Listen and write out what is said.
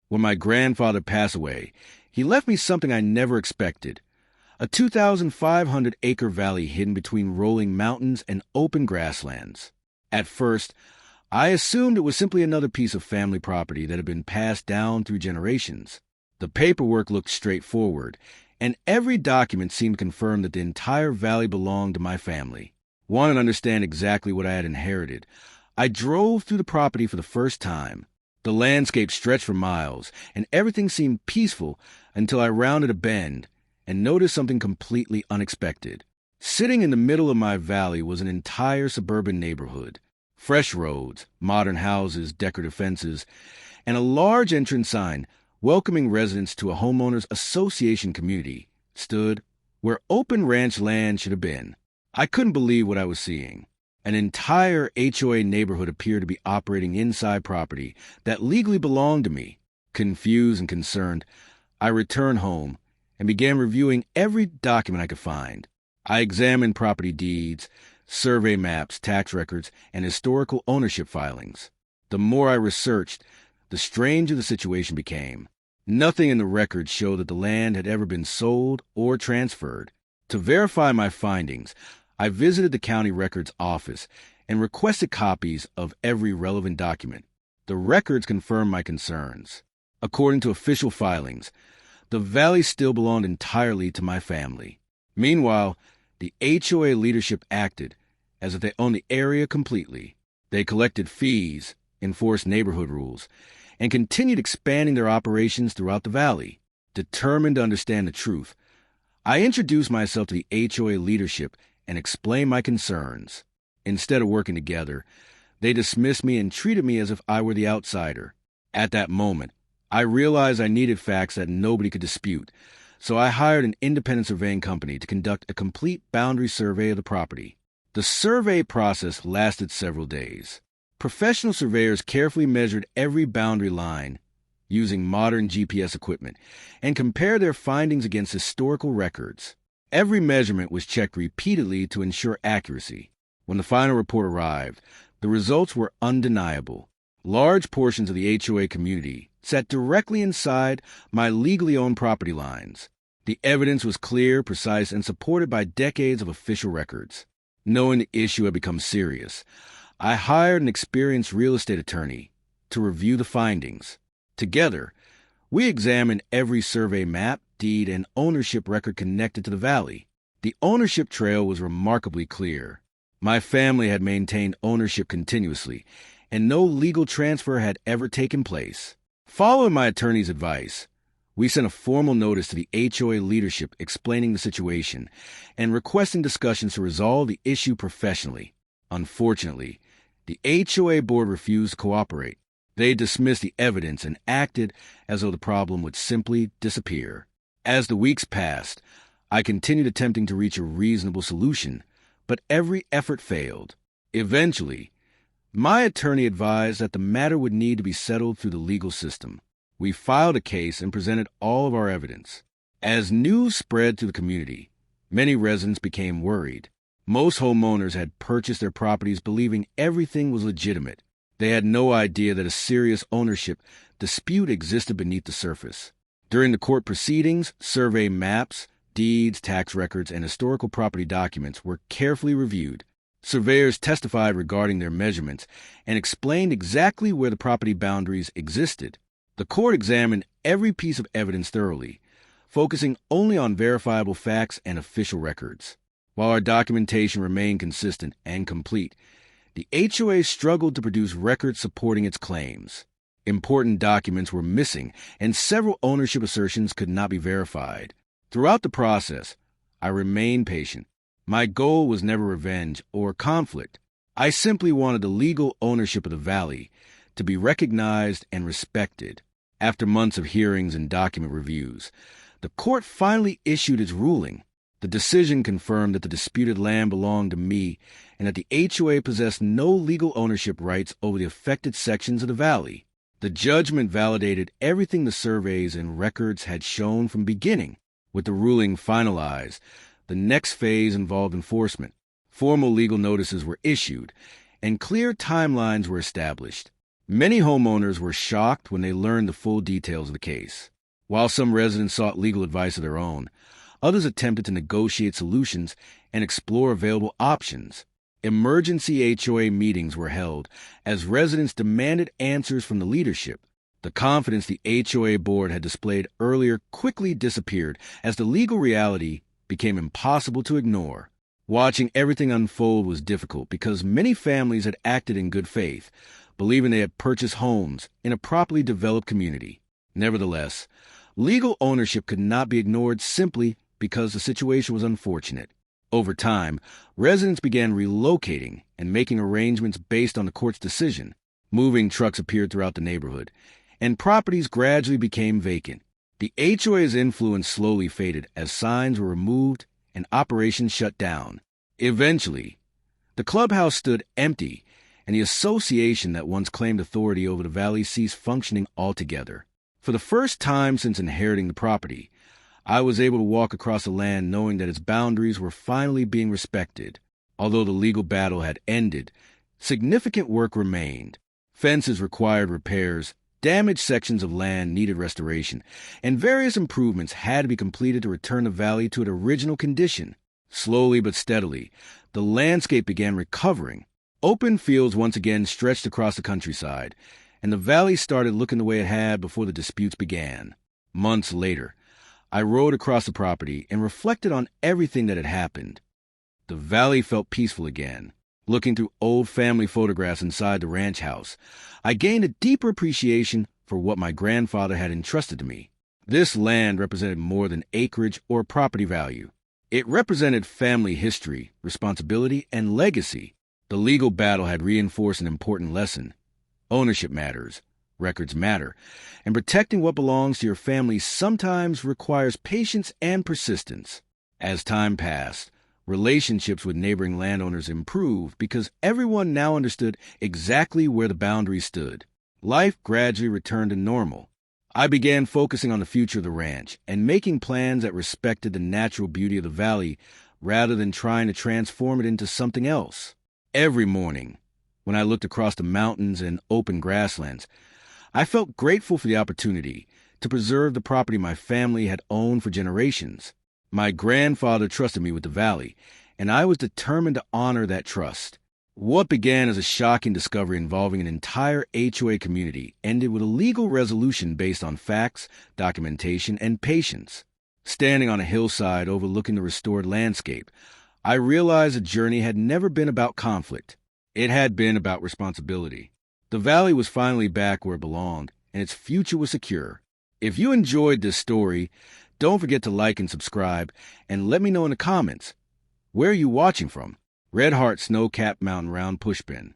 When my grandfather passed away, he left me something I never expected: a 2,500-acre valley hidden between rolling mountains and open grasslands. At first, I assumed it was simply another piece of family property that had been passed down through generations. The paperwork looked straightforward, and every document seemed to confirm that the entire valley belonged to my family. Wanting to understand exactly what I had inherited, I drove through the property for the first time. The landscape stretched for miles, and everything seemed peaceful until I rounded a bend and noticed something completely unexpected. Sitting in the middle of my valley was an entire suburban neighborhood. Fresh roads, modern houses, decorative fences, and a large entrance sign welcoming residents to a homeowners association community stood where open ranch land should have been. I couldn't believe what I was seeing. An entire HOA neighborhood appeared to be operating inside property that legally belonged to me. Confused and concerned, I returned home and began reviewing every document I could find. I examined property deeds, survey maps, tax records, and historical ownership filings. The more I researched, the stranger the situation became. Nothing in the records showed that the land had ever been sold or transferred. To verify my findings, I visited the county records office and requested copies of every relevant document. The records confirmed my concerns. According to official filings, the valley still belonged entirely to my family. Meanwhile, the HOA leadership acted as if they owned the area completely. They collected fees, enforced neighborhood rules, and continued expanding their operations throughout the valley. Determined to understand the truth, I introduced myself to the HOA leadership and explained my concerns. Instead of working together, they dismissed me and treated me as if I were the outsider. At that moment, I realized I needed facts that nobody could dispute, so I hired an independent surveying company to conduct a complete boundary survey of the property. The survey process lasted several days. Professional surveyors carefully measured every boundary line using modern GPS equipment and compared their findings against historical records. Every measurement was checked repeatedly to ensure accuracy. When the final report arrived, the results were undeniable. Large portions of the HOA community sat directly inside my legally owned property lines. The evidence was clear, precise, and supported by decades of official records. Knowing the issue had become serious, I hired an experienced real estate attorney to review the findings. Together, we examined every survey map, deed, and ownership record connected to the valley. The ownership trail was remarkably clear. My family had maintained ownership continuously, and no legal transfer had ever taken place. Following my attorney's advice, we sent a formal notice to the HOA leadership explaining the situation and requesting discussions to resolve the issue professionally. Unfortunately, the HOA board refused to cooperate. They dismissed the evidence and acted as though the problem would simply disappear. As the weeks passed, I continued attempting to reach a reasonable solution, but every effort failed. Eventually, my attorney advised that the matter would need to be settled through the legal system. We filed a case and presented all of our evidence. As news spread through the community, many residents became worried. Most homeowners had purchased their properties believing everything was legitimate. They had no idea that a serious ownership dispute existed beneath the surface. During the court proceedings, survey maps, deeds, tax records, and historical property documents were carefully reviewed. Surveyors testified regarding their measurements and explained exactly where the property boundaries existed. The court examined every piece of evidence thoroughly, focusing only on verifiable facts and official records. While our documentation remained consistent and complete, the HOA struggled to produce records supporting its claims. Important documents were missing, and several ownership assertions could not be verified. Throughout the process, I remained patient. My goal was never revenge or conflict. I simply wanted the legal ownership of the valley to be recognized and respected. After months of hearings and document reviews, the court finally issued its ruling. The decision confirmed that the disputed land belonged to me and that the HOA possessed no legal ownership rights over the affected sections of the valley. The judgment validated everything the surveys and records had shown from beginning. With the ruling finalized, the next phase involved enforcement. Formal legal notices were issued, and clear timelines were established. Many homeowners were shocked when they learned the full details of the case. While some residents sought legal advice of their own, others attempted to negotiate solutions and explore available options. Emergency HOA meetings were held as residents demanded answers from the leadership. The confidence the HOA board had displayed earlier quickly disappeared as the legal reality became impossible to ignore. Watching everything unfold was difficult because many families had acted in good faith, believing they had purchased homes in a properly developed community. Nevertheless, legal ownership could not be ignored simply because the situation was unfortunate. Over time, residents began relocating and making arrangements based on the court's decision. Moving trucks appeared throughout the neighborhood, and properties gradually became vacant. The HOA's influence slowly faded as signs were removed and operations shut down. Eventually, the clubhouse stood empty, and the association that once claimed authority over the valley ceased functioning altogether. For the first time since inheriting the property, I was able to walk across the land knowing that its boundaries were finally being respected. Although the legal battle had ended, significant work remained. Fences required repairs, damaged sections of land needed restoration, and various improvements had to be completed to return the valley to its original condition. Slowly but steadily, the landscape began recovering. Open fields once again stretched across the countryside, and the valley started looking the way it had before the disputes began. Months later, I rode across the property and reflected on everything that had happened. The valley felt peaceful again. Looking through old family photographs inside the ranch house, I gained a deeper appreciation for what my grandfather had entrusted to me. This land represented more than acreage or property value. It represented family history, responsibility, and legacy. The legal battle had reinforced an important lesson. Ownership matters, records matter, and protecting what belongs to your family sometimes requires patience and persistence. As time passed, relationships with neighboring landowners improved because everyone now understood exactly where the boundaries stood. Life gradually returned to normal. I began focusing on the future of the ranch and making plans that respected the natural beauty of the valley rather than trying to transform it into something else. Every morning, when I looked across the mountains and open grasslands, I felt grateful for the opportunity to preserve the property my family had owned for generations. My grandfather trusted me with the valley, and I was determined to honor that trust. What began as a shocking discovery involving an entire HOA community ended with a legal resolution based on facts, documentation, and patience. Standing on a hillside overlooking the restored landscape, I realized the journey had never been about conflict. It had been about responsibility. The valley was finally back where it belonged, and its future was secure. If you enjoyed this story, don't forget to like and subscribe, and let me know in the comments. Where are you watching from? Red Heart Snow-Capped Mountain Round Pushpin.